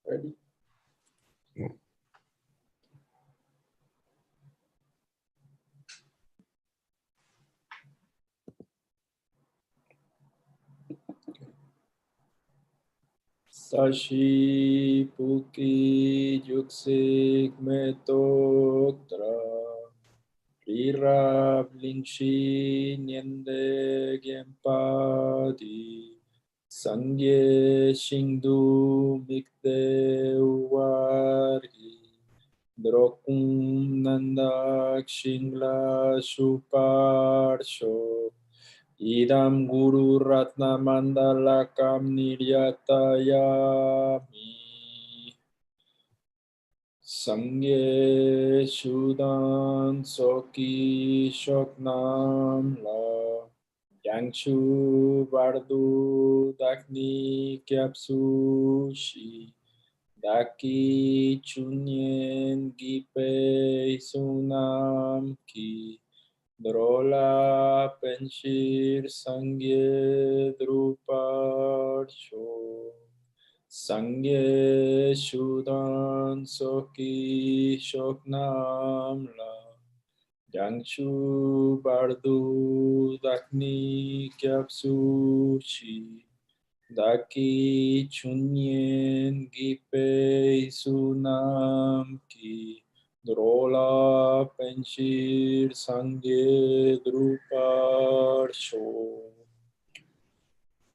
Ready? Sashi Puki Yuksik Metoktra Rirab Linshi Nyende Gempadi Sangye Shingdu Mikde Uwari Drokum Nandak Shingla Shuparsho Idam Guru Ratna Mandalakam Niryatayami Sangye Shudan Soki Shoknam La Yangshu Bardu Dakni Kyapsu Shi Daki Chunyen Gipe Sunam Ki Drola Penshir Sangye Druparsho Sangye Shudan Soki Shoknam La Yangshu Bardu Dakni Kyapsu Shi Daki Chunyen Gipe Sunam Ki Drola Penshir Sangye Druparsho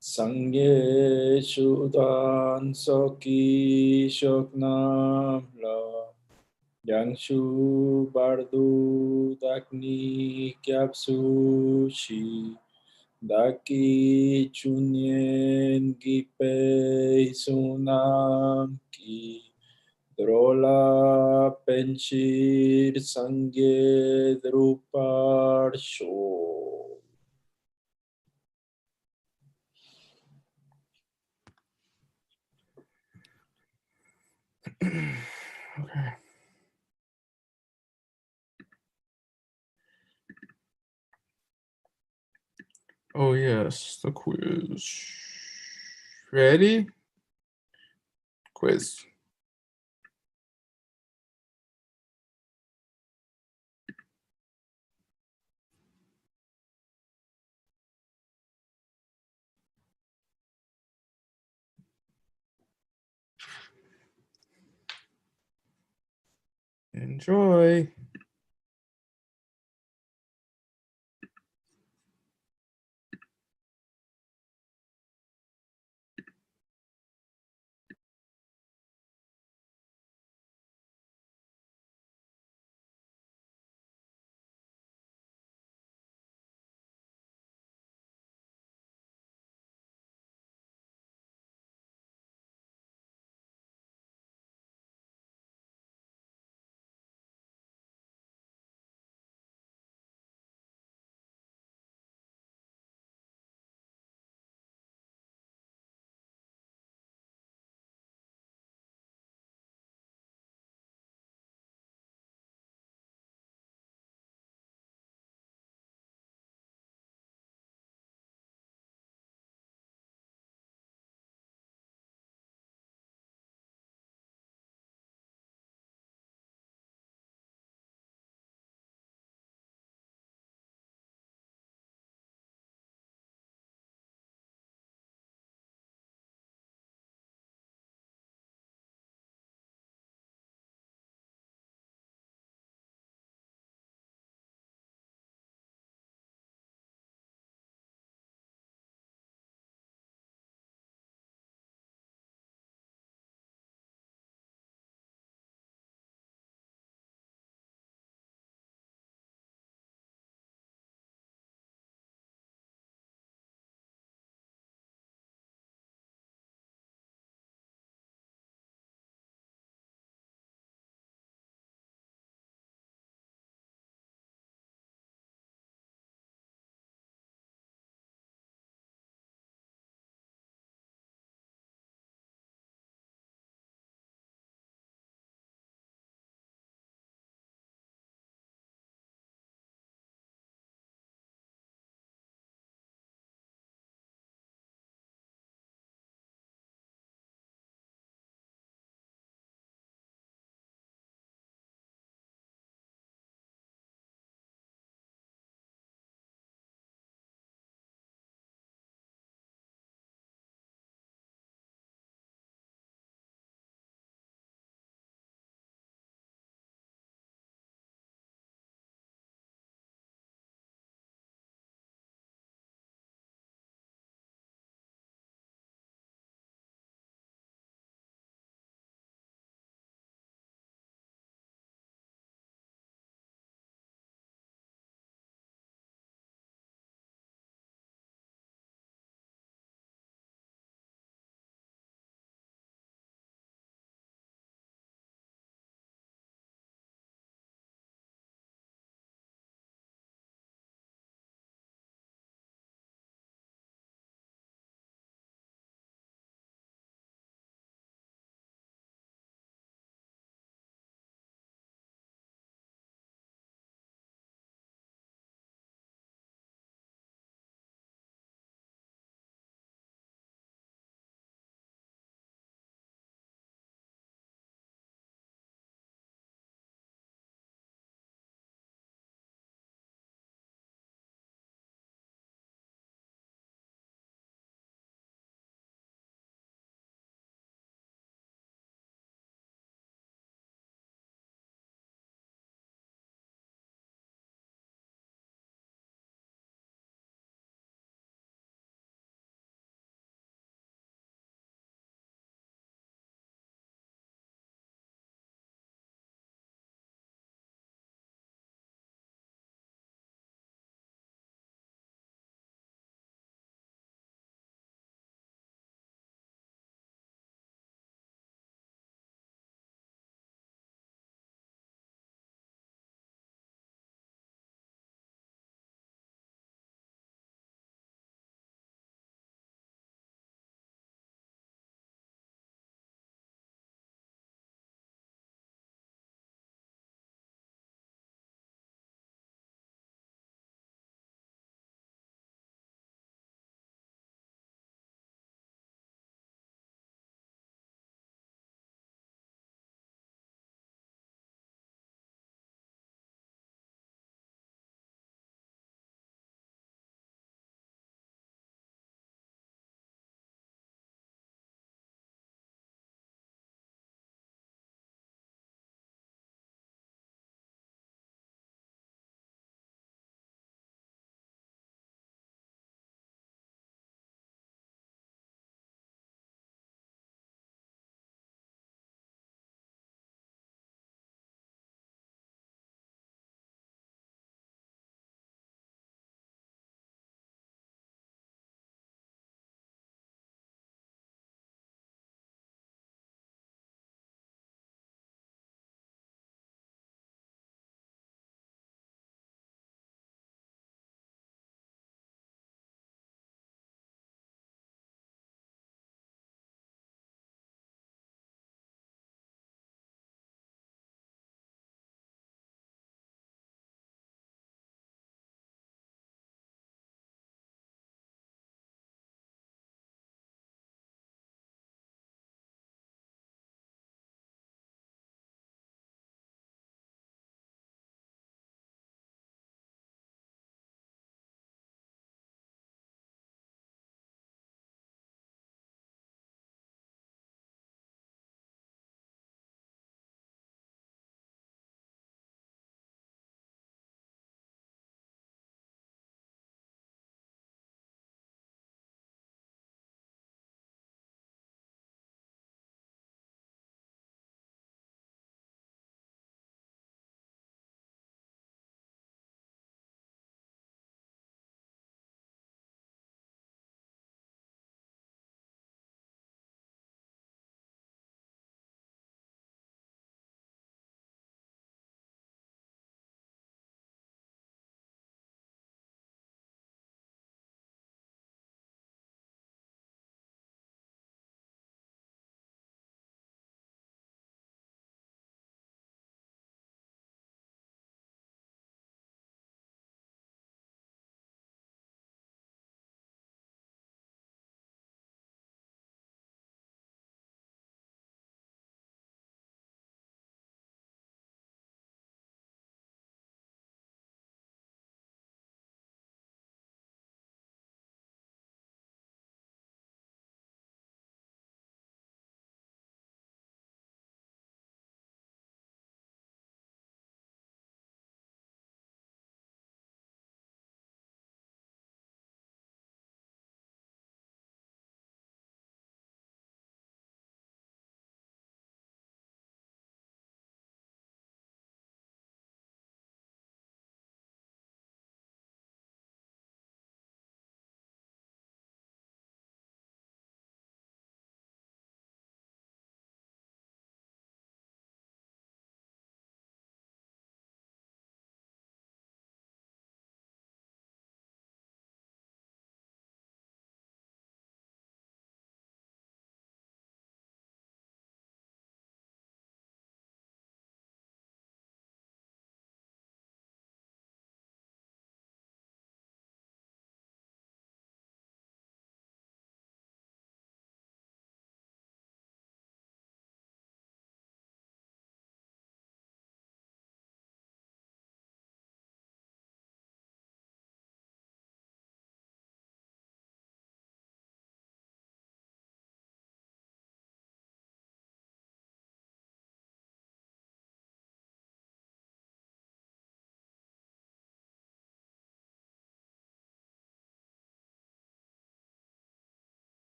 Sangye Shudan Soki Shoknam La Yangshu Bardu Dakni Kyapsu Shi Daki Chunyen Gipe Sunam Ki Drola Penshir Sangye Druparsho. Okay. Oh yes, the quiz. Ready? Quiz. Enjoy.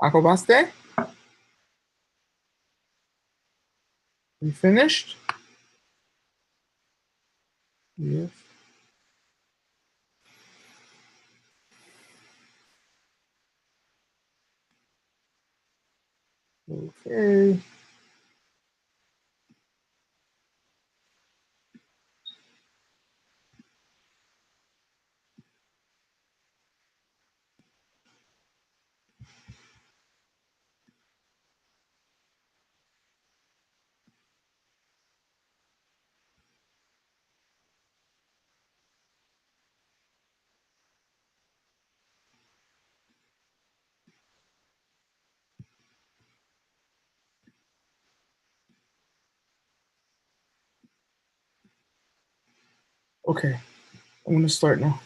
Akobaste? You finished? Yes. Okay. Okay. I'm gonna start now.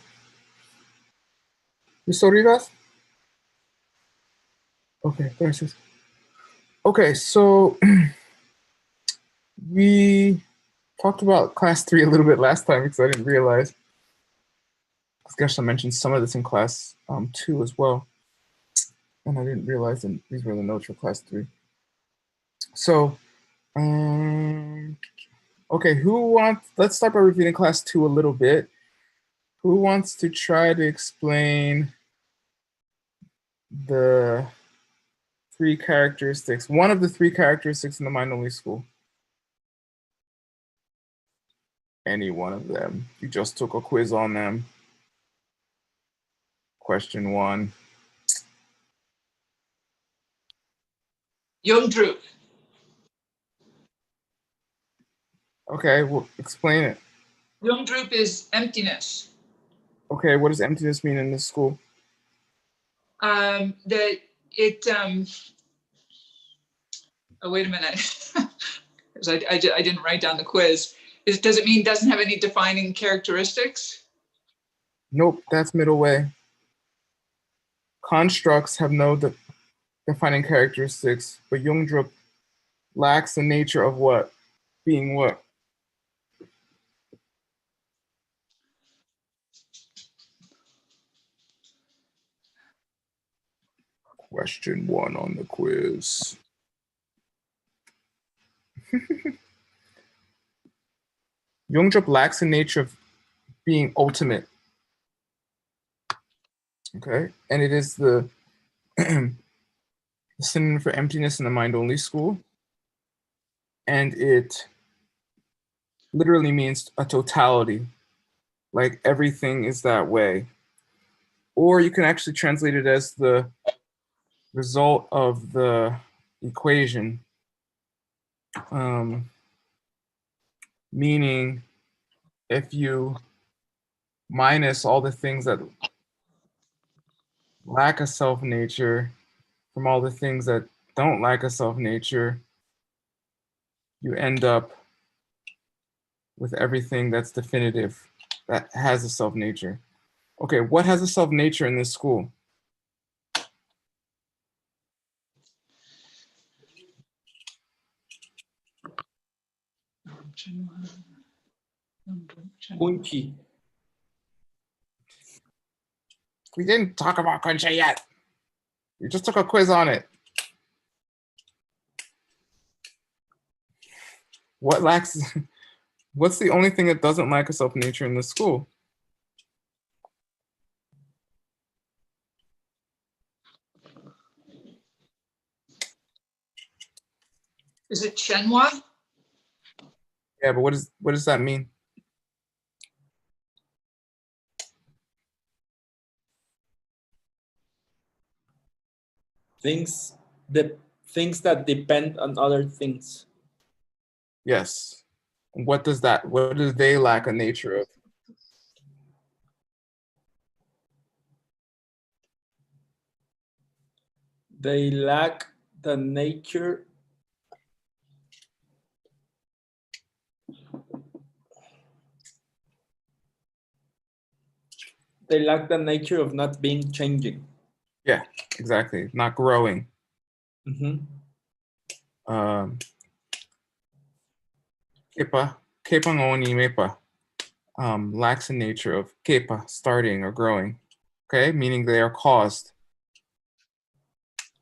¿Listo, Rivas? Okay, gracias. Okay, so we talked about class 3 a little bit last time because I didn't realize. Gosh, I mentioned some of this in class 2 as well. And I didn't realize that these were the notes for class 3. So, okay, let's start by reviewing class 2 a little bit. Who wants to try to explain the 3 characteristics, one of the 3 characteristics in the mind-only school? Any one of them. You just took a quiz on them. Question 1. Jungdruck. Okay, well, explain it. Jungdruck is emptiness. Okay, what does emptiness mean in this school? That it, oh, wait a minute. Because I didn't write down the quiz. Does it mean doesn't have any defining characteristics? Nope, that's middle way. Constructs have no defining characteristics, but Jungdruck lacks the nature of what? Being what? Question 1 on the quiz. Jungdruck lacks the nature of being ultimate. Okay, and it is the synonym for emptiness in the mind-only school. And it literally means a totality, like everything is that way. Or you can actually translate it as the result of the equation, meaning if you minus all the things that lack a self-nature from all the things that don't lack a self-nature, you end up with everything that's definitive, that has a self-nature. Okay, what has a self-nature in this school? Kunchi. We didn't talk about Concha yet. We just took a quiz on it. What lacks? What's the only thing that doesn't lack a self-nature in this school? Is it Shenhua? Yeah, but what does that mean? Things that depend on other things. Yes. What do they lack a nature of? They lack the nature of not being changing. Yeah, exactly. Not growing. Mm-hmm. Kepa ngoni mepa. Lacks a nature of kepa, starting or growing. Okay, meaning they are caused.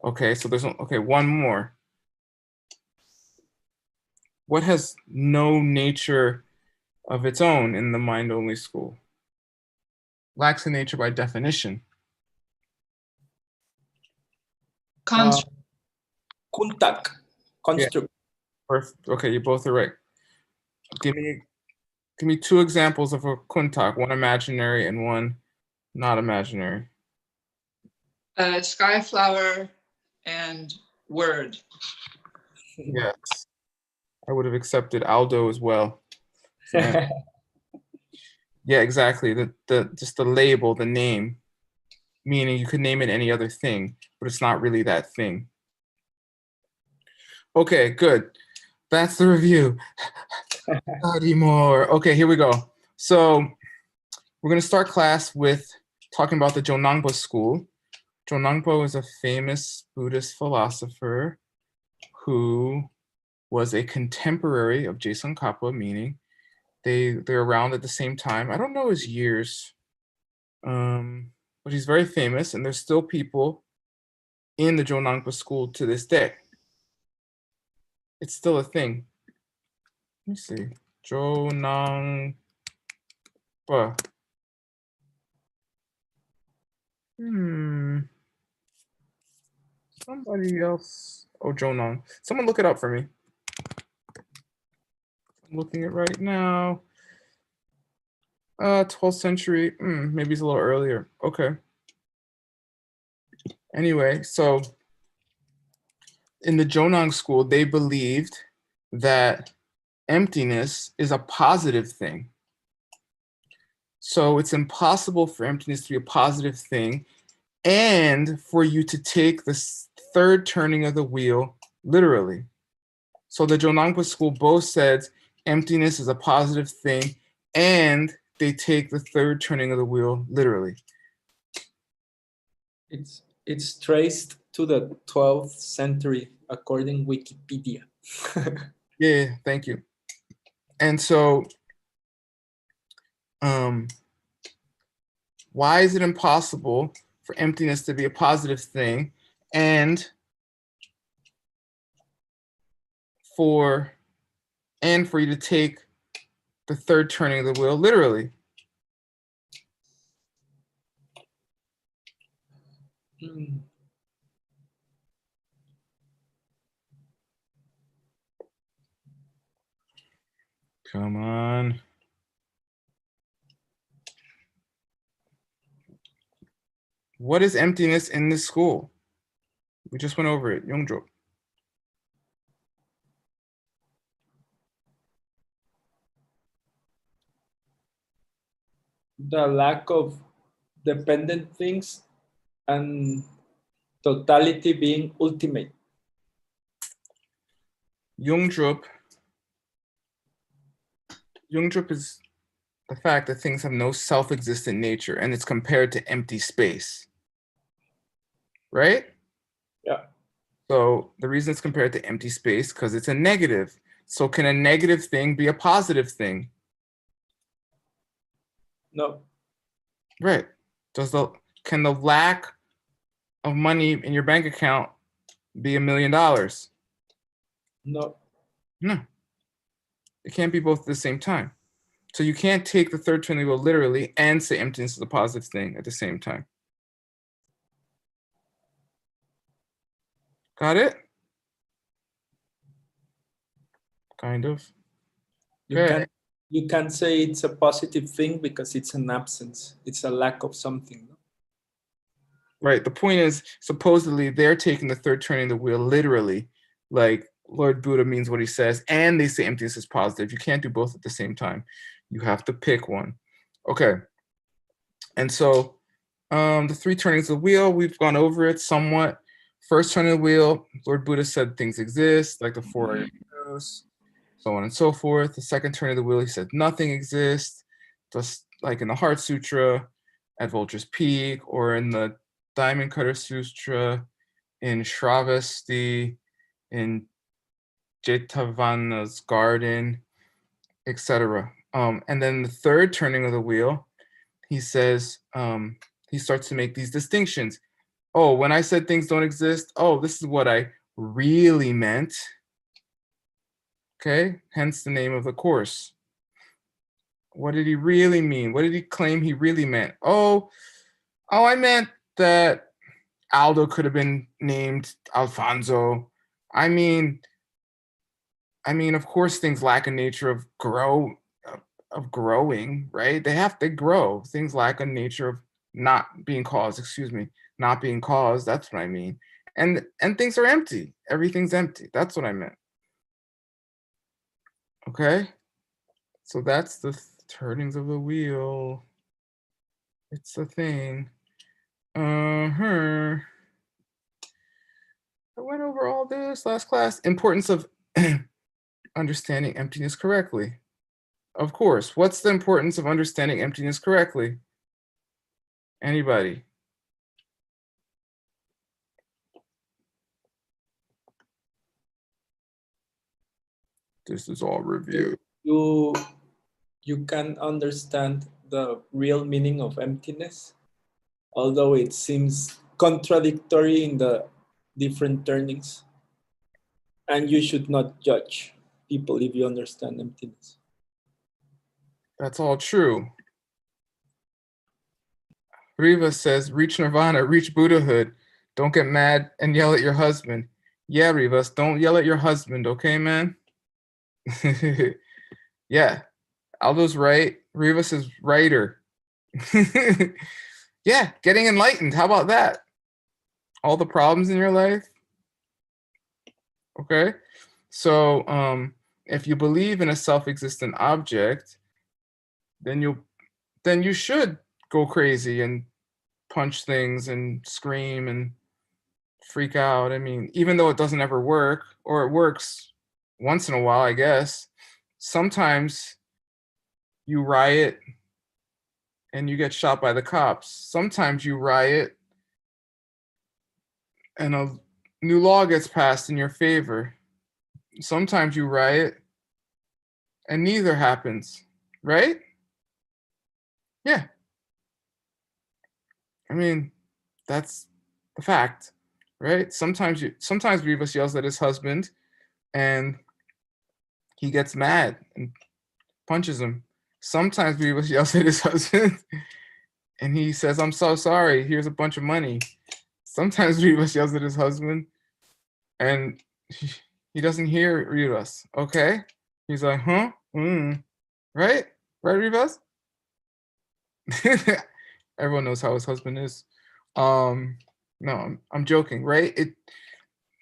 Okay, so there's one more. What has no nature of its own in the mind-only school? Lacks a nature by definition. Construct. Kuntak. Construct. Perfect. Okay, you both are right. Give me two examples of a kuntak, one imaginary and one not imaginary. Skyflower and word. Yes. I would have accepted Aldo as well. Yeah, exactly. Just the label, the name, meaning you could name it any other thing, but it's not really that thing. Okay, good. That's the review. Study more. Okay, here we go. So we're going to start class with talking about the Jonangpa school. Jonangpa is a famous Buddhist philosopher who was a contemporary of Jason Kappa, meaning they're around at the same time. I don't know his years, but he's very famous, and there's still people in the Jonangpa school to this day. It's still a thing. Let me see. Jonangpa. Somebody else. Oh, Jonang. Someone look it up for me. I'm looking it right now. 12th century. Maybe it's a little earlier. Okay. Anyway, so in the Jonang school, they believed that emptiness is a positive thing. So it's impossible for emptiness to be a positive thing and for you to take the third turning of the wheel literally. So the Jonangpa school both said emptiness is a positive thing and they take the third turning of the wheel literally. It's traced to the 12th century according Wikipedia. Yeah, thank you. And so why is it impossible for emptiness to be a positive thing and for you to take the third turning of the wheel literally? Come on. What is emptiness in this school? We just went over it. Youngjo. The lack of dependent things and totality being ultimate. Youngdrup is the fact that things have no self-existent nature and it's compared to empty space. Right? Yeah. So the reason it's compared to empty space because it's a negative. So can a negative thing be a positive thing? No. Right. Can the lack of money in your bank account be $1 million? No. No. It can't be both at the same time. So you can't take the third turning wheel literally and say emptiness is a positive thing at the same time. Got it? Kind of. You can't say it's a positive thing because it's an absence. It's a lack of something. No? Right. The point is, supposedly they're taking the third turning of the wheel literally, like Lord Buddha means what he says, and they say emptiness is positive. You can't do both at the same time. You have to pick one. Okay. And so the three turnings of the wheel, we've gone over it somewhat. First turning of the wheel, Lord Buddha said things exist, like the four avenues, so on and so forth. The second turn of the wheel, he said nothing exists, just like in the Heart Sutra, at Vulture's Peak, or in the Diamond Cutter Sutra, in Shravasti, in Jetavana's Garden, etc. And then the third turning of the wheel, he says, he starts to make these distinctions. Oh, when I said things don't exist, oh, this is what I really meant. Okay, hence the name of the course. What did he really mean? What did he claim he really meant? Oh, I meant that Aldo could have been named Alfonso. I mean, of course, things lack a nature of growing, right? They grow. Things lack a nature of not being caused. Excuse me, not being caused. That's what I mean. And things are empty. Everything's empty. That's what I meant. Okay, so that's the turnings of the wheel. It's a thing. I went over all this last class. Importance of understanding emptiness correctly. Of course. What's the importance of understanding emptiness correctly? Anybody? This is all review. You can understand the real meaning of emptiness, although it seems contradictory in the different turnings. And you should not judge people if you understand emptiness. That's all true. Riva says, reach nirvana, reach Buddhahood. Don't get mad and yell at your husband. Yeah, Rivas, don't yell at your husband, okay, man? Yeah, Aldo's right. Rivas is righter. Yeah, getting enlightened. How about that? All the problems in your life. Okay, so if you believe in a self-existent object, then you should go crazy and punch things and scream and freak out. I mean, even though it doesn't ever work, or it works once in a while, I guess, sometimes you riot and you get shot by the cops. Sometimes you riot and a new law gets passed in your favor. Sometimes you riot and neither happens, right? Yeah. I mean, that's the fact, right? Sometimes Rivas yells at his husband and he gets mad and punches him. Sometimes Rivas yells at his husband and he says, I'm so sorry, here's a bunch of money. Sometimes Rivas yells at his husband and he doesn't hear Rivas, okay? He's like, huh? Right? Right, Rivas? Everyone knows how his husband is. No, I'm joking, right?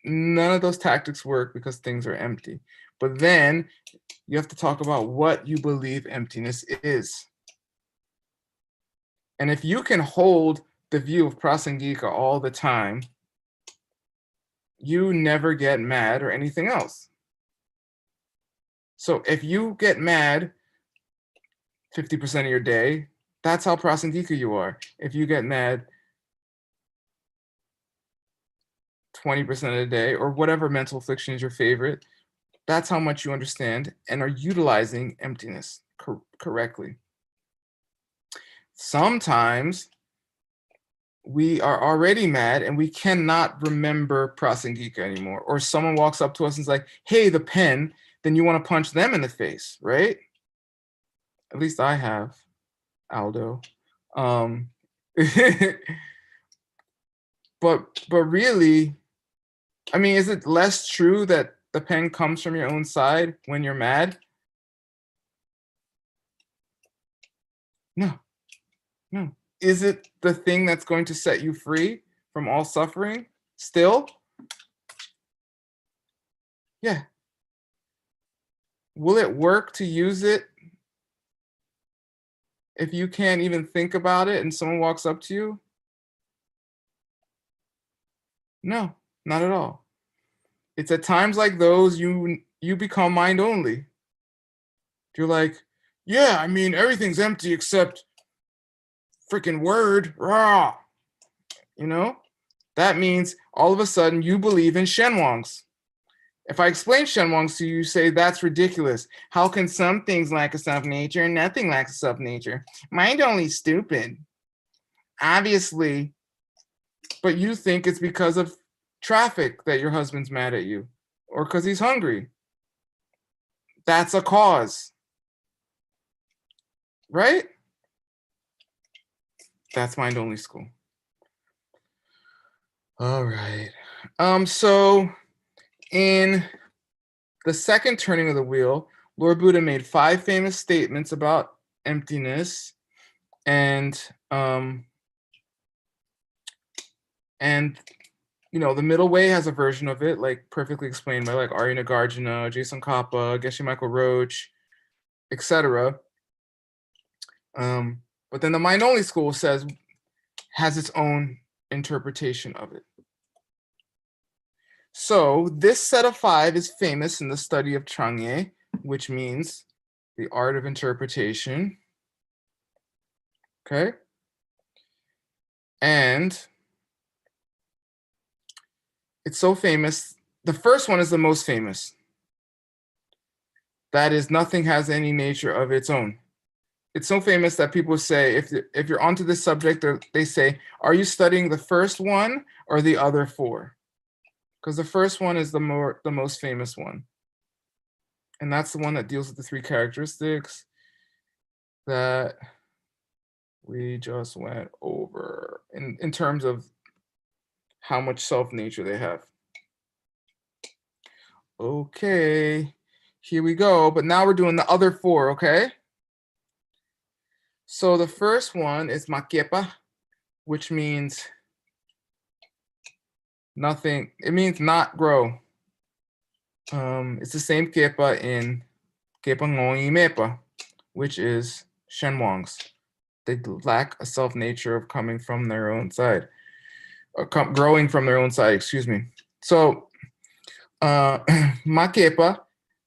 None of those tactics work because things are empty. But then you have to talk about what you believe emptiness is. And if you can hold the view of Prasangika all the time, you never get mad or anything else. So if you get mad 50% of your day, that's how Prasangika you are. If you get mad 20% of the day, or whatever mental affliction is your favorite, that's how much you understand and are utilizing emptiness correctly. Sometimes we are already mad and we cannot remember Prasangika anymore. Or someone walks up to us and is like, hey, the pen, then you want to punch them in the face, right? At least I have, Aldo. But really, I mean, is it less true that the pen comes from your own side when you're mad? No. Is it the thing that's going to set you free from all suffering still? Yeah. Will it work to use it if you can't even think about it and someone walks up to you? No, not at all. It's at times like those you become mind only. You're like, yeah, I mean, everything's empty except freaking word, rah. You know? That means all of a sudden you believe in Shenwangs. If I explain Shenwangs to you, you say, that's ridiculous. How can some things lack a self-nature and nothing lacks a self-nature? Mind only stupid. Obviously, but you think it's because of traffic that your husband's mad at you, or because he's hungry. That's a cause, right? That's mind only school. All right. So in the second turning of the wheel, Lord Buddha made 5 famous statements about emptiness, and you know, the middle way has a version of it, like perfectly explained by like Arya Nagarjuna, Jason Kappa, Geshe Michael Roach, etc. But then the mind only school has its own interpretation of it. So this set of 5 is famous in the study of Changye, which means the art of interpretation. Okay. And it's so famous. The first one is the most famous. That is, nothing has any nature of its own. It's so famous that people say, if you're onto this subject, they say, are you studying the first one or the other 4? Because the first one is the most famous one. And that's the one that deals with the 3 characteristics that we just went over in terms of how much self-nature they have. Okay, here we go. But now we're doing the other 4, okay? So the first one is makepa, which means nothing. It means not grow. It's the same kepa in kepa ngoi mepa, which is shenwangs. They lack a self-nature of coming from their own side, or growing from their own side, excuse me. So makepa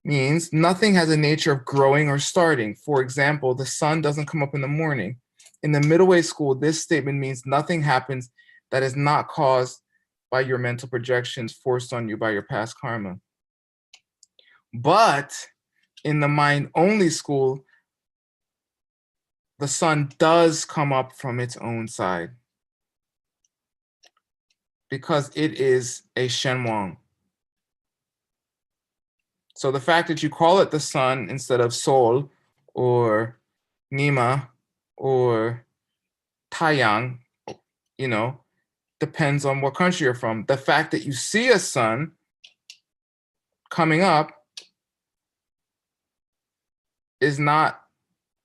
means nothing has a nature of growing or starting. For example, the sun doesn't come up in the morning. In the middle way school, this statement means nothing happens that is not caused by your mental projections forced on you by your past karma. But in the mind only school, the sun does come up from its own side because it is a shenwang. So the fact that you call it the sun instead of sol or nima or taiyang, you know, depends on what country you're from. The fact that you see a sun coming up is not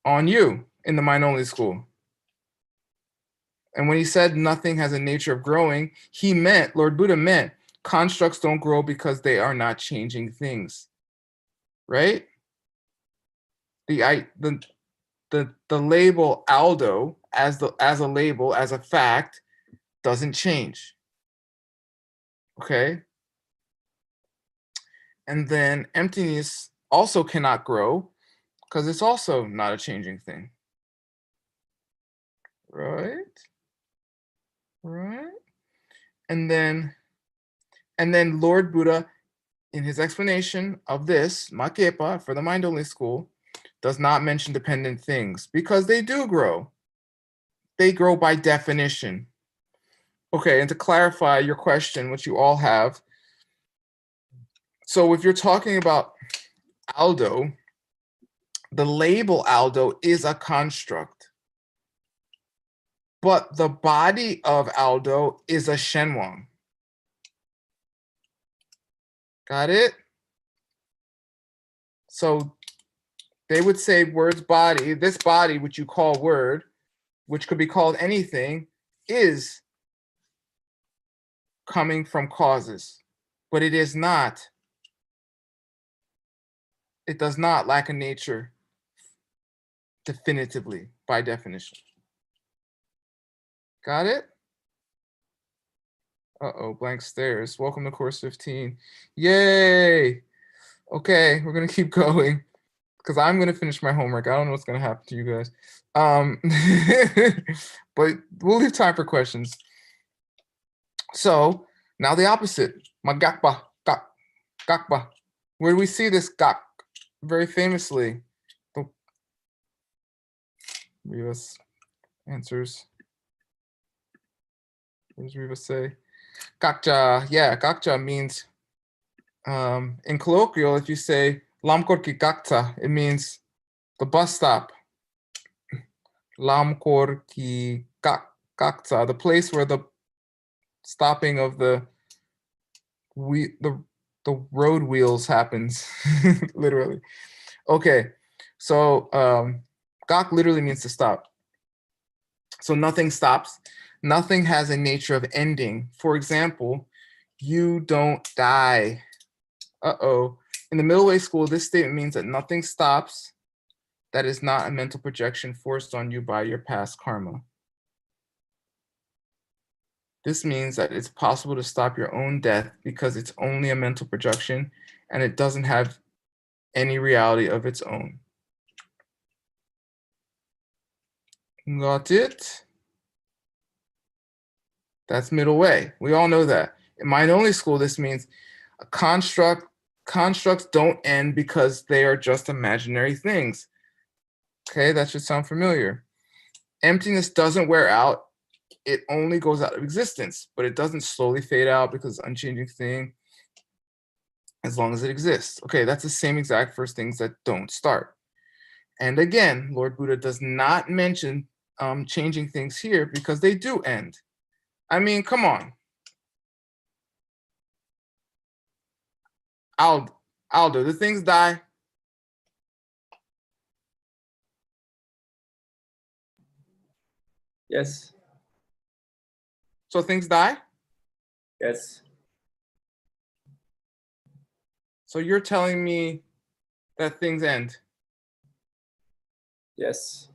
on you in the mind only school. And when he said nothing has a nature of growing, he meant, Lord Buddha meant, constructs don't grow because they are not changing things, right? The label Aldo as a label, as a fact, doesn't change, okay? And then emptiness also cannot grow because it's also not a changing thing, right? Right? And then Lord Buddha, in his explanation of this, Makepa, for the mind only school, does not mention dependent things because they do grow. They grow by definition. Okay, and to clarify your question, which you all have, so if you're talking about Aldo, the label Aldo is a construct, but the body of Aldo is a shenwang. Got it? So they would say word's body, this body, which you call word, which could be called anything, is coming from causes, but it is not. It does not lack a nature definitively by definition. Got it? Uh-oh, blank stares. Welcome to course 15. Yay! Okay, we're gonna keep going because I'm gonna finish my homework. I don't know what's gonna happen to you guys. But we'll leave time for questions. So now the opposite, magakpa, gakpa. Where do we see this gak? Very famously, Rivas answers. What does Riva say? Kakcha, yeah, kakcha means, in colloquial, if you say Lamkor ki kakcha, it means the bus stop. Lamkor ki kakcha, the place where the stopping of the road wheels happens, literally. Okay, so gak literally means to stop. So nothing stops. Nothing has a nature of ending. For example, you don't die. Uh-oh. In the middle way school, this statement means that nothing stops that is not a mental projection forced on you by your past karma. This means that it's possible to stop your own death because it's only a mental projection and it doesn't have any reality of its own. Got it? That's middle way. We all know that. In mind-only school, this means a constructs don't end because they are just imaginary things. Okay, that should sound familiar. Emptiness doesn't wear out. It only goes out of existence, but it doesn't slowly fade out because it's an unchanging thing as long as it exists. Okay, that's the same exact first things that don't start. And again, Lord Buddha does not mention changing things here because they do end. I mean, come on. Aldo, the things die. Yes. So things die? Yes. So you're telling me that things end? Yes.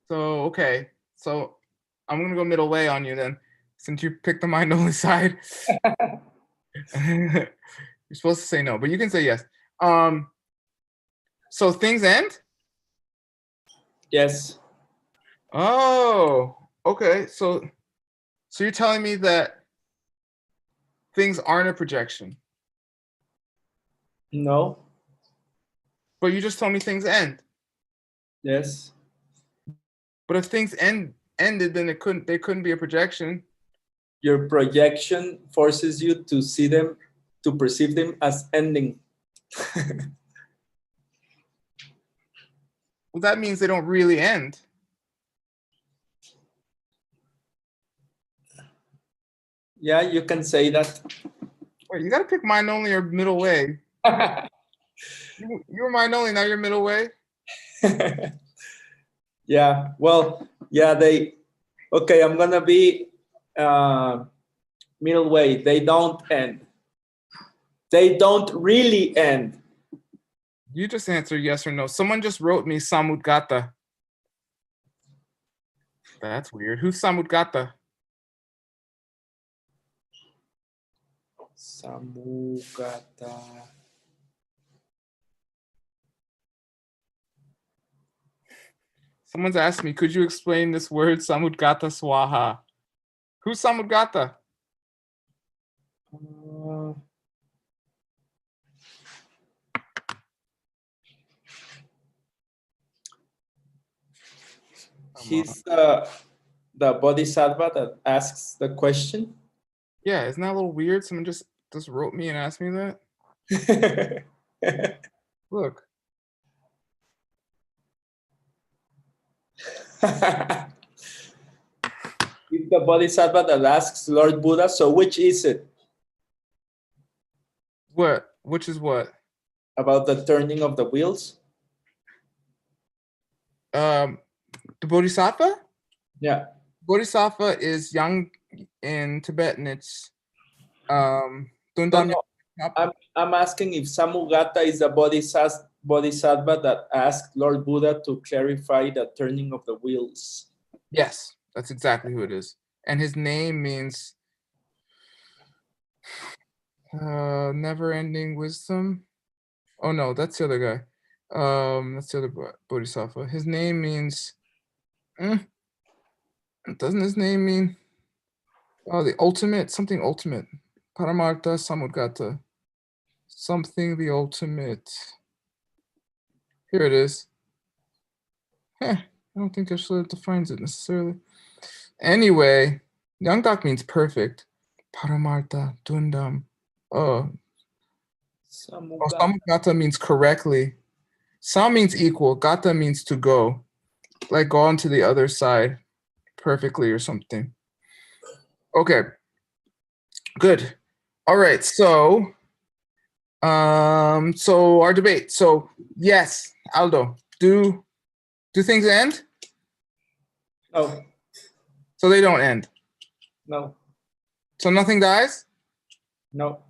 So, okay. So I'm going to go middle way on you then, since you picked the mind-only side. You're supposed to say no, but you can say yes. So things end? Yes. Oh, okay. So you're telling me that things aren't a projection? No. But you just told me things end. Yes. But if things ended, then they couldn't be a projection. Your projection forces you to see them, to perceive them as ending. Well, that means they don't really end. Yeah, you can say that. Wait, you got to pick mind only or middle way. You were mind only, now you're middle way. Yeah, well, yeah, okay, I'm gonna be middle way. They don't end. They don't really end. You just answer yes or no. Someone just wrote me Samudgata. That's weird. Who's Samudgata? Samugata. Someone's asked me, could you explain this word Samudgata Swaha? Who's Samudgata? He's the bodhisattva that asks the question. Yeah, isn't that a little weird? Someone just wrote me and asked me that. Look. He's the bodhisattva that asks Lord Buddha, so which is it? What? Which is what? About the turning of the wheels? The bodhisattva? Yeah. Bodhisattva is young in Tibetan. It's No, I'm asking if Samugata is the bodhisattva that asked Lord Buddha to clarify the turning of the wheels. Yes, that's exactly who it is. And his name means never-ending wisdom. Oh no, that's the other guy. That's the other bodhisattva. His name means doesn't his name mean the ultimate, something ultimate? Paramartha Samudgata. Something the ultimate. Here it is. I don't think that defines it necessarily. Anyway, Yangdak means perfect. Paramartha, Dundam. Oh, Samugata. Samugata means correctly. Sam means equal. Gata means to go. Like go on to the other side perfectly or something. Okay. Good. All right. So our debate. So yes, Aldo, do things end? No, So they don't end. no, So nothing dies? no.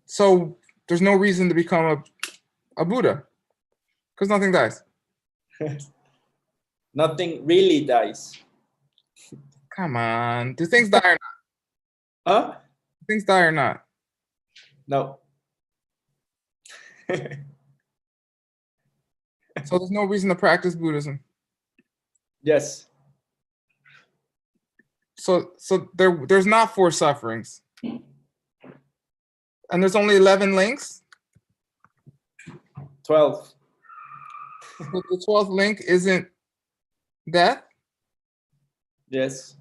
So there's no reason to become a Buddha because nothing dies. Nothing really dies. Come on. Do things die or not? Huh? Do things die or not? No. So there's no reason to practice Buddhism. Yes. So there's not 4 sufferings. And there's only 11 links. 12. So the 12th link isn't death. Yes.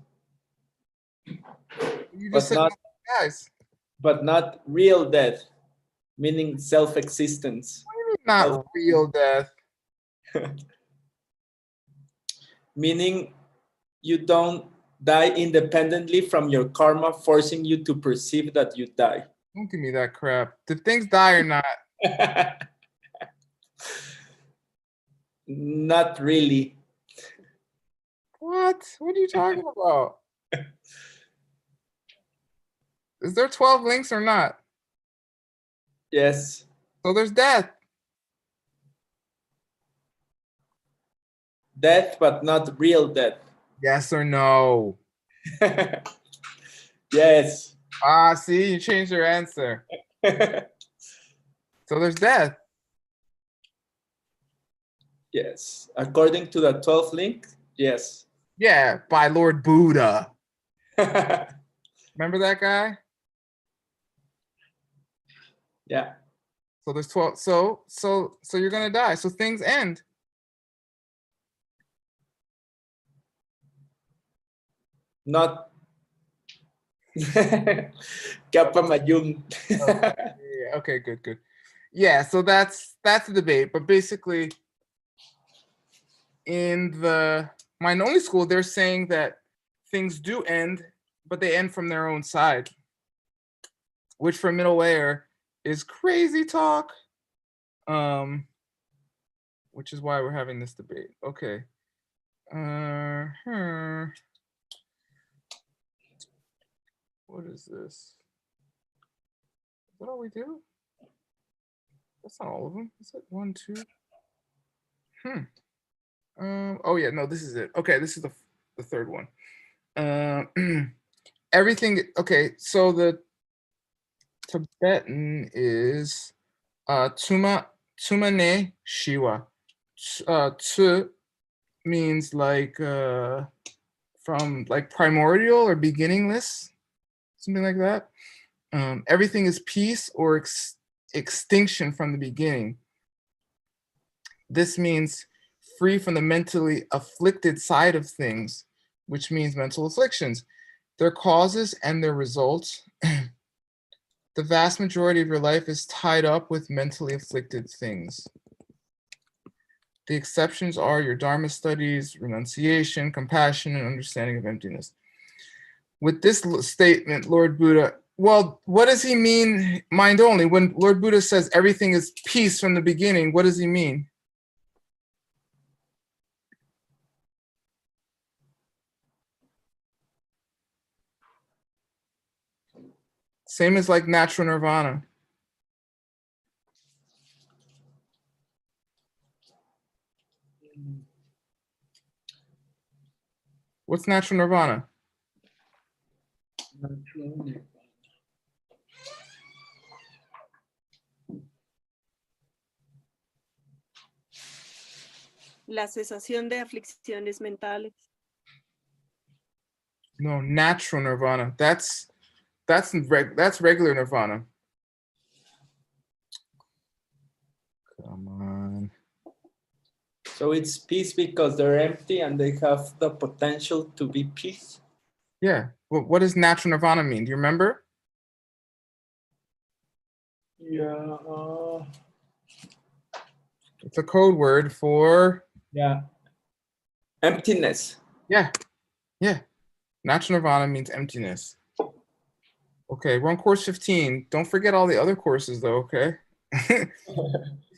You But just said not, nothing dies. but not real death, meaning self-existence. Not real death. Meaning you don't die independently from your karma, forcing you to perceive that you die. Don't give me that crap. Did things die or not? Not really. What? What are you talking about? Is there 12 links or not? Yes. So there's death. Death, but not real death. Yes or no? Yes. Ah, see, you changed your answer. So there's death. Yes. According to the 12th link, yes. Yeah, by Lord Buddha. Remember that guy? Yeah. So there's 12. So you're gonna die. So things end. Not. Kappa Mayung. Okay, good. Yeah, so that's the debate. But basically, in the mind-only school, they're saying that things do end, but they end from their own side, which for middle layer is crazy talk. Which is why we're having this debate. Okay. What is this? Is that all we do? That's not all of them. Is it 1, 2? Oh yeah, no, this is it. Okay, this is the third one. Everything. Okay, so the Tibetan is Tumane Shiwa. Tu means like from like primordial or beginningless, something like that. Everything is peace or extinction from the beginning. This means free from the mentally afflicted side of things, which means mental afflictions, their causes and their results. The vast majority of your life is tied up with mentally afflicted things. The exceptions are your Dharma studies, renunciation, compassion, and understanding of emptiness. With this statement, Lord Buddha, well, what does he mean, mind only? When Lord Buddha says everything is peace from the beginning, what does he mean? Same as like natural nirvana. What's natural nirvana? La cesación de aflicciones mentales. No, natural nirvana. That's regular nirvana. Come on. So it's peace because they're empty and they have the potential to be peace. Yeah. Well, what does natural nirvana mean? Do you remember? Yeah. It's a code word for Yeah. Emptiness. yeah. Natural nirvana means emptiness. Okay, we're on course 15. Don't forget all the other courses though, okay? This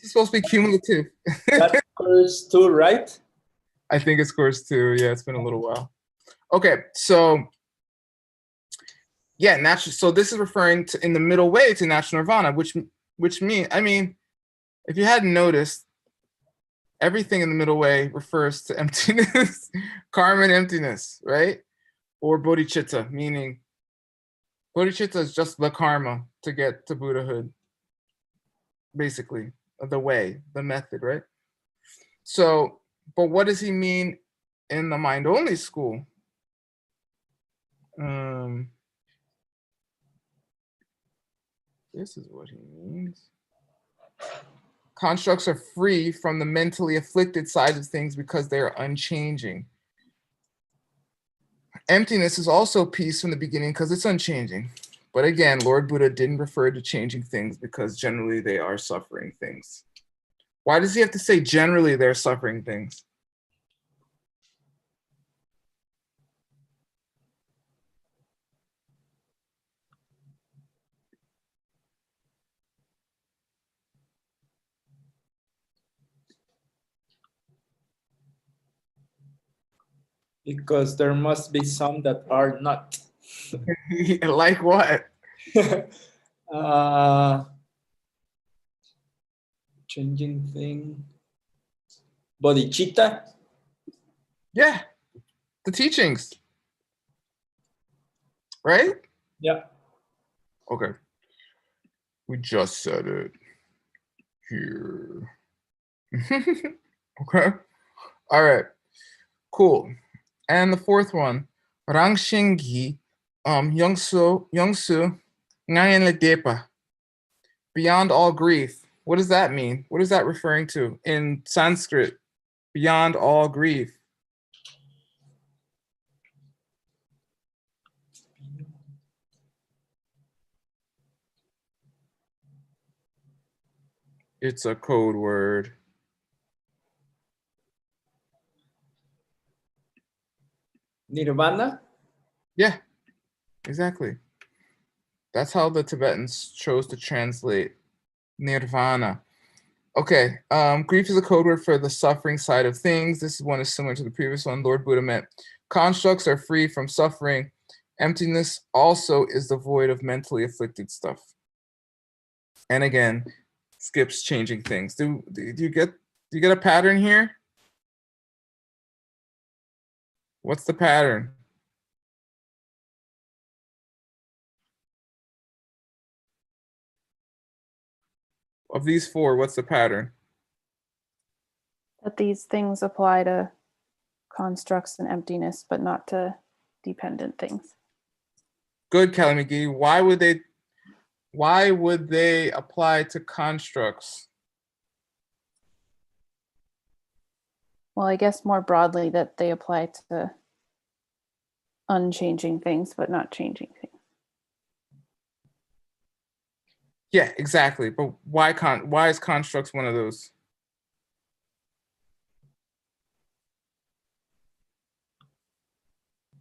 is supposed to be cumulative. That's course 2, right? I think it's course 2. Yeah, it's been a little while. Okay, so yeah, natural. So this is referring to in the middle way to natural nirvana, which mean, I mean, if you hadn't noticed, everything in the middle way refers to emptiness, karma and emptiness, right? Or bodhicitta, meaning bodhicitta is just the karma to get to Buddhahood, basically, the way, the method, right? So, but what does he mean in the mind-only school? This is what he means. Constructs are free from the mentally afflicted side of things because they are unchanging. Emptiness is also peace from the beginning because it's unchanging. But again, Lord Buddha didn't refer to changing things because generally they are suffering things. Why does he have to say generally they're suffering things? Because there must be some that are not. Like what? Changing thing. Bodhicitta. Yeah, the teachings. Right? Yeah. Okay. We just said it here. Okay. All right. Cool. And the fourth one, Rangshingi, Youngsu, Ngayen Ledepa, beyond all grief. What does that mean? What is that referring to in Sanskrit? Beyond all grief. It's a code word. Nirvana. Yeah, exactly. That's how the Tibetans chose to translate nirvana. Okay, grief is a code word for the suffering side of things. This one is similar to the previous one. Lord Buddha meant constructs are free from suffering. Emptiness also is the void of mentally afflicted stuff. And again, skips changing things. Do you get a pattern here? What's the pattern? Of these four, what's the pattern? That these things apply to constructs and emptiness, but not to dependent things. Good, Kelly McGee. Why would they apply to constructs? Well, I guess more broadly that they apply to unchanging things, but not changing things. Yeah, exactly. But why is constructs one of those?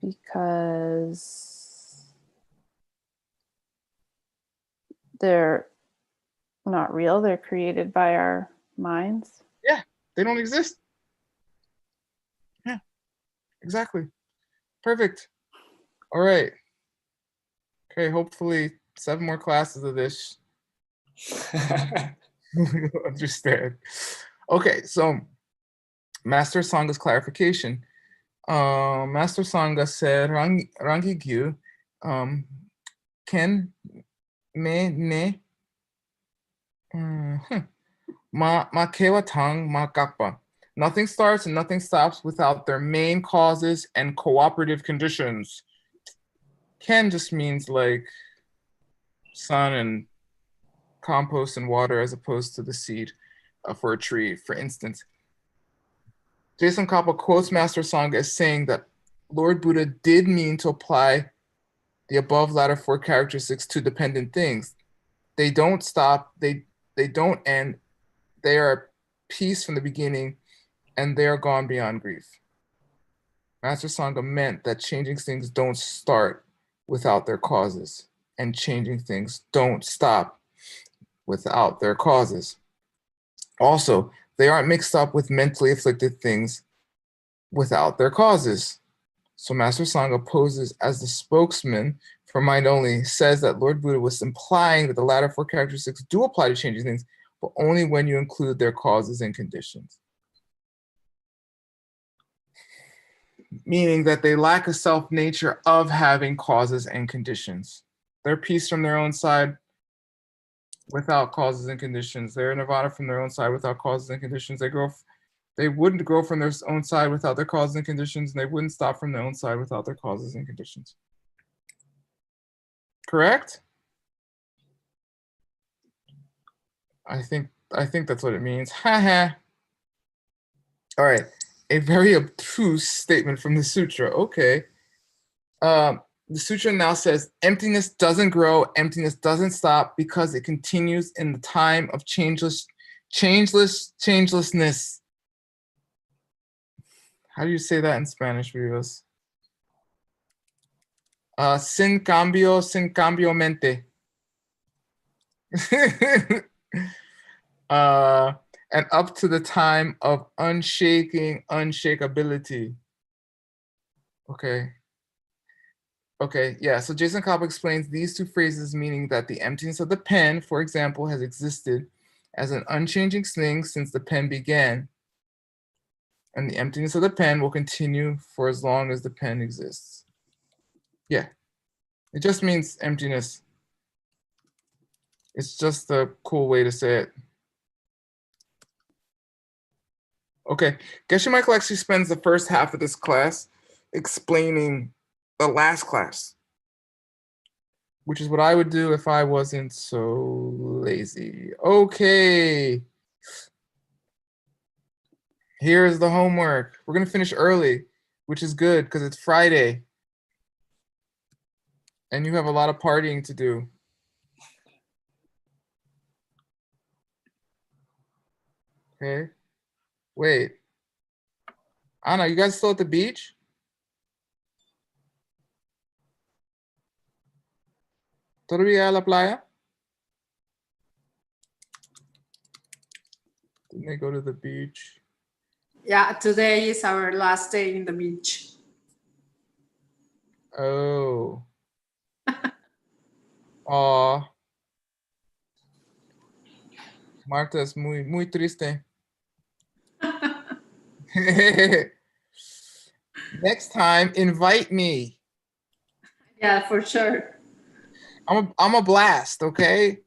Because they're not real. They're created by our minds. Yeah, they don't exist. Yeah, exactly. Perfect. All right. Okay, hopefully 7 more classes of this. You'll understand. Okay, so Master Sanga's clarification. Master Sangha said, Rangi Gyu, Ken me ne ma kewa tang ma kakpa. Nothing starts and nothing stops without their main causes and cooperative conditions. Ken just means like sun and compost and water as opposed to the seed for a tree, for instance. Jason Kappa quotes Master Sangha as saying that Lord Buddha did mean to apply the above latter 4 characteristics to dependent things. They don't stop, they don't end, they are peace from the beginning, and they are gone beyond grief. Master Sangha meant that changing things don't start without their causes, and changing things don't stop without their causes. Also, they aren't mixed up with mentally afflicted things without their causes. So Master Sangha poses as the spokesman for mind only, says that Lord Buddha was implying that the latter 4 characteristics do apply to changing things, but only when you include their causes and conditions. Meaning that they lack a self-nature of having causes and conditions. They're peace from their own side without causes and conditions. They're nirvana from their own side without causes and conditions. They wouldn't grow from their own side without their causes and conditions, and they wouldn't stop from their own side without their causes and conditions. Correct? I think that's what it means. Ha ha. All right. A very obtuse statement from the sutra. Okay. The sutra now says emptiness doesn't grow, emptiness doesn't stop because it continues in the time of changelessness. How do you say that in Spanish, Vivos? Sin cambio mente. And up to the time of unshakability. Okay. Okay, yeah, so Jason Kopp explains these 2 phrases, meaning that the emptiness of the pen, for example, has existed as an unchanging thing since the pen began. And the emptiness of the pen will continue for as long as the pen exists. Yeah, it just means emptiness. It's just a cool way to say it. Okay, Geshe Michael actually spends the first half of this class explaining the last class, which is what I would do if I wasn't so lazy. Okay. Here's the homework. We're going to finish early, which is good because it's Friday. And you have a lot of partying to do. Okay. Wait. Anna, you guys still at the beach? ¿Todavía a la playa? Didn't they go to the beach? Yeah, today is our last day in the beach. Oh. Aw. Marta es muy triste. Next time, invite me. Yeah, for sure. I'm a blast, okay?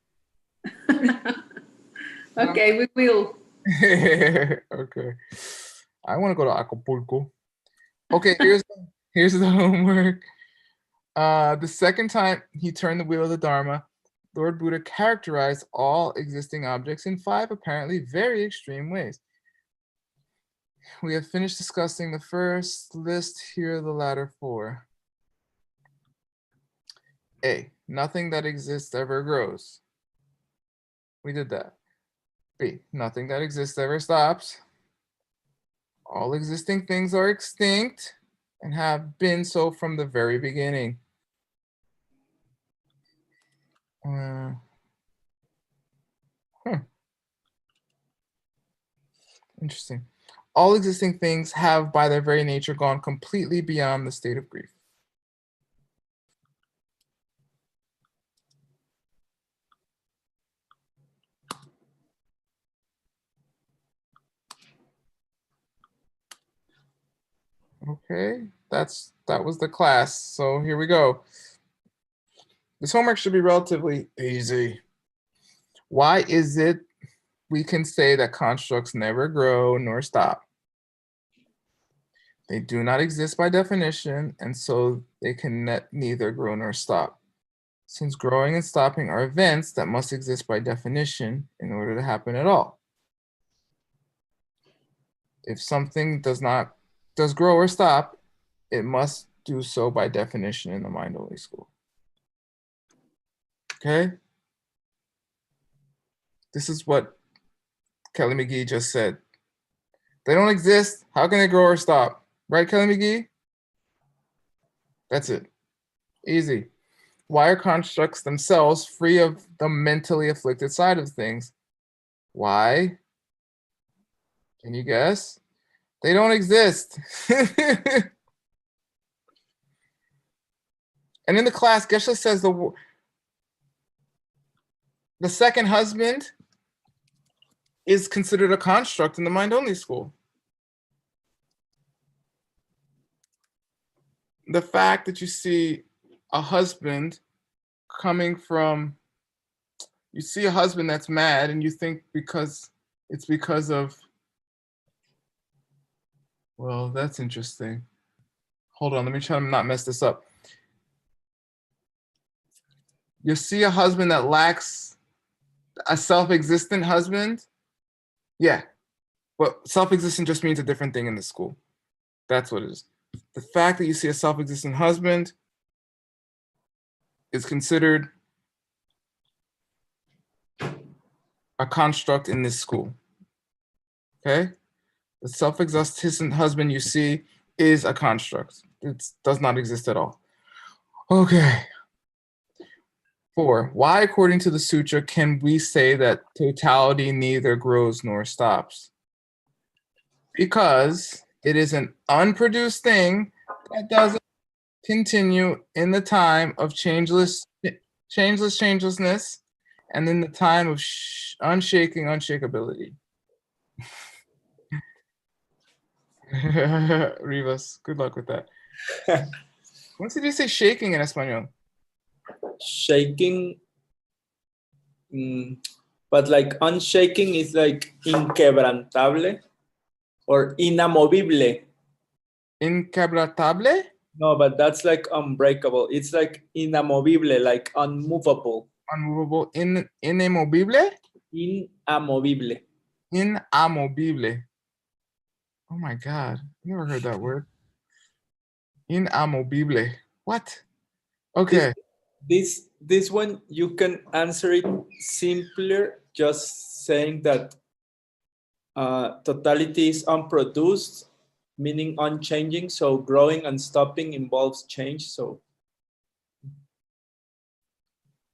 Okay, we will. Okay. I want to go to Acapulco. Okay, here's the homework. The second time he turned the wheel of the Dharma, Lord Buddha characterized all existing objects in 5 apparently very extreme ways. We have finished discussing the first list. Here are the latter 4. A, nothing that exists ever grows. We did that. B, nothing that exists ever stops. All existing things are extinct and have been so from the very beginning. Interesting. All existing things have by their very nature gone completely beyond the state of grief. Okay, that was the class. So here we go. This homework should be relatively easy. Why is it we can say that constructs never grow nor stop? They do not exist by definition, and so they can neither grow nor stop. Since growing and stopping are events that must exist by definition in order to happen at all. If something does grow or stop, it must do so by definition in the mind-only school. Okay? This is what Kelly McGee just said. They don't exist. How can they grow or stop? Right, Kelly McGee? That's it. Easy. Why are constructs themselves free of the mentally afflicted side of things? Why? Can you guess? They don't exist. And in the class, Geshe says the second husband is considered a construct in the mind-only school. The fact that you see a husband coming from, you see a husband that's mad and you think it's because of, well, that's interesting. Hold on, let me try to not mess this up. You see a husband that lacks a self-existent husband. Yeah, but self-existent just means a different thing in the school. That's what it is. The fact that you see a self-existent husband is considered a construct in this school. Okay? The self-existent husband you see is a construct. It does not exist at all. Okay. 4. Why, according to the sutra, can we say that totality neither grows nor stops? Because it is an unproduced thing that doesn't continue in the time of changelessness, and in the time of unshaking unshakability. Rivas, good luck with that. When did you say shaking in Espanol? Shaking, but like unshaking is like inquebrantable or inamovible. Inquebrantable? No, but that's like unbreakable. It's like inamovible, like unmovable. Unmovable. Inamovible? Inamovible. Inamovible. Oh my God, never heard that word. Inamovible. What? Okay. This one, you can answer it simpler, just saying that totality is unproduced, meaning unchanging. So growing and stopping involves change. So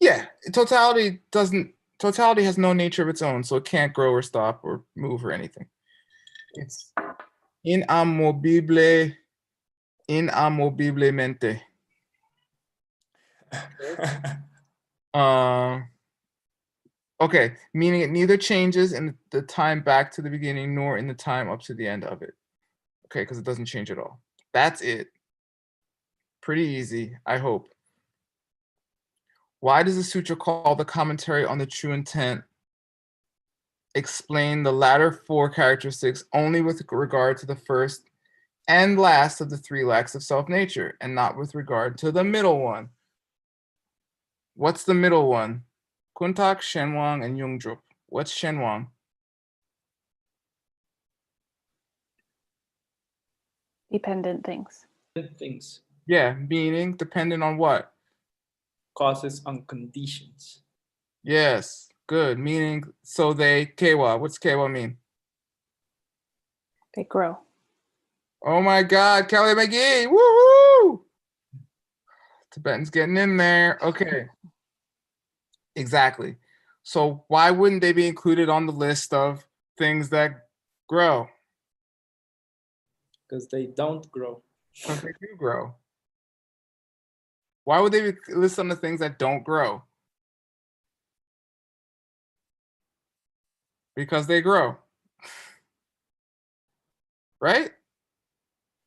yeah, totality has no nature of its own, so it can't grow or stop or move or anything. It's inamoviblemente. Okay, meaning it neither changes in the time back to the beginning nor in the time up to the end of it. Okay, because it doesn't change at all. That's it. Pretty easy, I hope. Why does the sutra call the commentary on the true intent explain the latter 4 characteristics only with regard to the first and last of the 3 lacks of self-nature, and not with regard to the middle one? What's the middle one? Kuntak, Shenwang, and Yungdrup. What's Shenwang? Dependent things. things, Yeah, meaning dependent on what? causes and conditions. Yes, good. Meaning, so they, Kewa. What's Kewa mean? They grow. Oh my God, Kelly McGee. Woohoo! Tibetan's getting in there. Okay. Exactly. So why wouldn't they be included on the list of things that grow? Because they don't grow. Because they do grow. Why would they be listed on the things that don't grow? Because they grow. Right?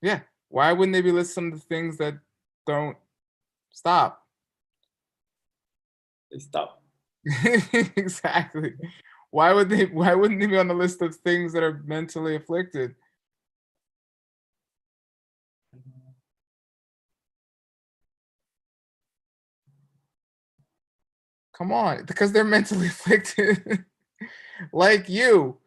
Yeah. Why wouldn't they be listed on the things that don't stop? They stop. Exactly. Why wouldn't they be on the list of things that are mentally afflicted? Come on, because they're mentally afflicted. Like you.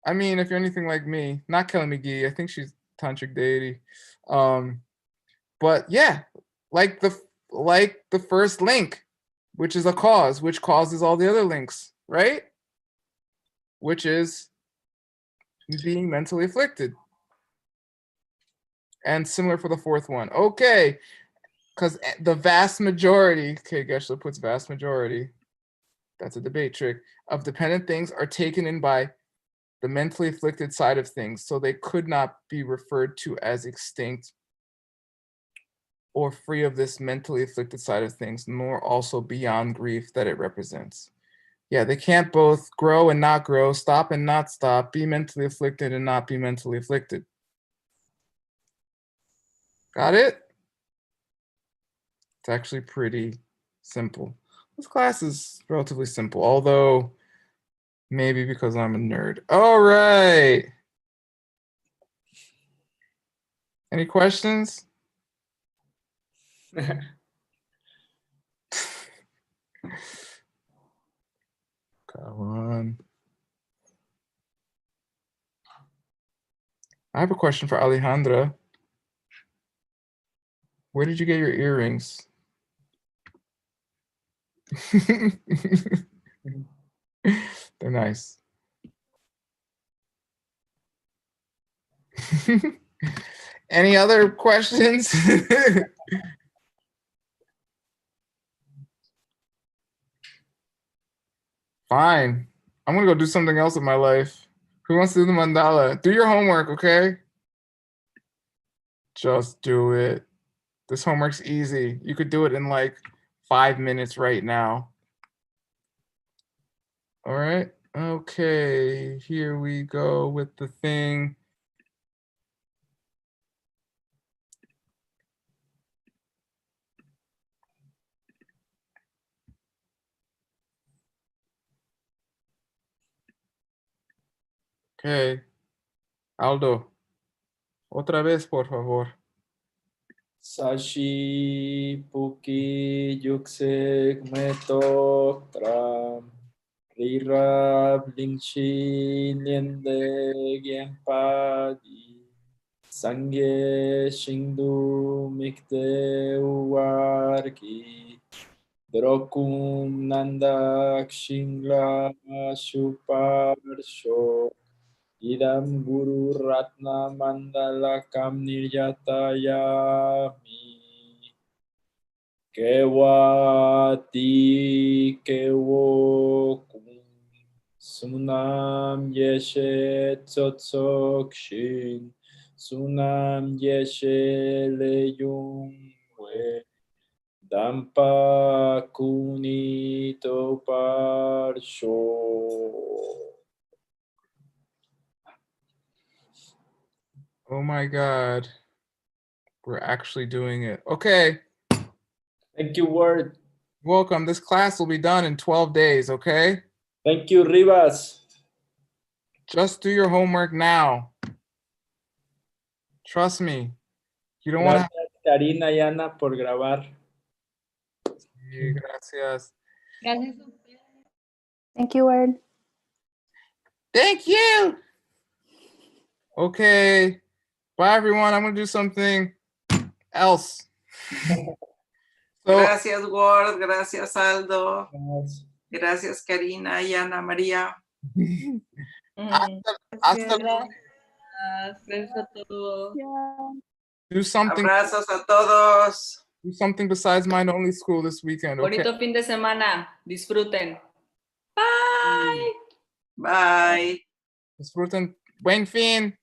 I mean, if you're anything like me, not Kelly McGee, I think she's tantric deity. But yeah, like the first link, which is a cause, which causes all the other links, right? Which is being mentally afflicted. And similar for the fourth one. Okay, because the vast majority, okay, Geshler puts vast majority, that's a debate trick, of dependent things are taken in by the mentally afflicted side of things, so they could not be referred to as extinct or free of this mentally afflicted side of things, nor also beyond grief that it represents. Yeah, they can't both grow and not grow, stop and not stop, be mentally afflicted and not be mentally afflicted. Got it? It's actually pretty simple. This class is relatively simple, although maybe because I'm a nerd. All right. Any questions? Come on. I have a question for Alejandra. Where did you get your earrings? They're nice. Any other questions? Fine. I'm gonna go do something else with my life. Who wants to do the mandala? Do your homework, okay? Just do it. This homework's easy. You could do it in like 5 minutes right now. All right. Okay, here we go with the thing. Okay. Aldo, otra vez, por favor. Sashi Puki Yuksek Metok Tram Rirab Lingshi Niende Gyempadi Sangye Shingdu Mikte Uwarki Drokum Nandak Shingla Shuparsho Idam Guru Ratna Mandalakam Niryatayami Kewati Kewokum Sunam Yeshe Tsotsokshin Sunam Yeshe Leyungwe Dampa Kunito Parsho. Oh my God. We're actually doing it. Okay. Thank you, Word. Welcome. This class will be done in 12 days, okay? Thank you, Rivas. Just do your homework now. Trust me. You don't want to Gracias, Karina y Ana, por grabar. Sí, gracias. Thank you, Word. Thank you. Okay. Bye, everyone. I'm going to do something else. So, Gracias, Ward. Gracias, Aldo. Gracias, Karina y Ana María. hasta- do something. Abrazos a todos. Do something besides mind only school this weekend. Okay. Bonito fin de semana. Disfruten. Bye. Bye. Disfruten. Buen fin.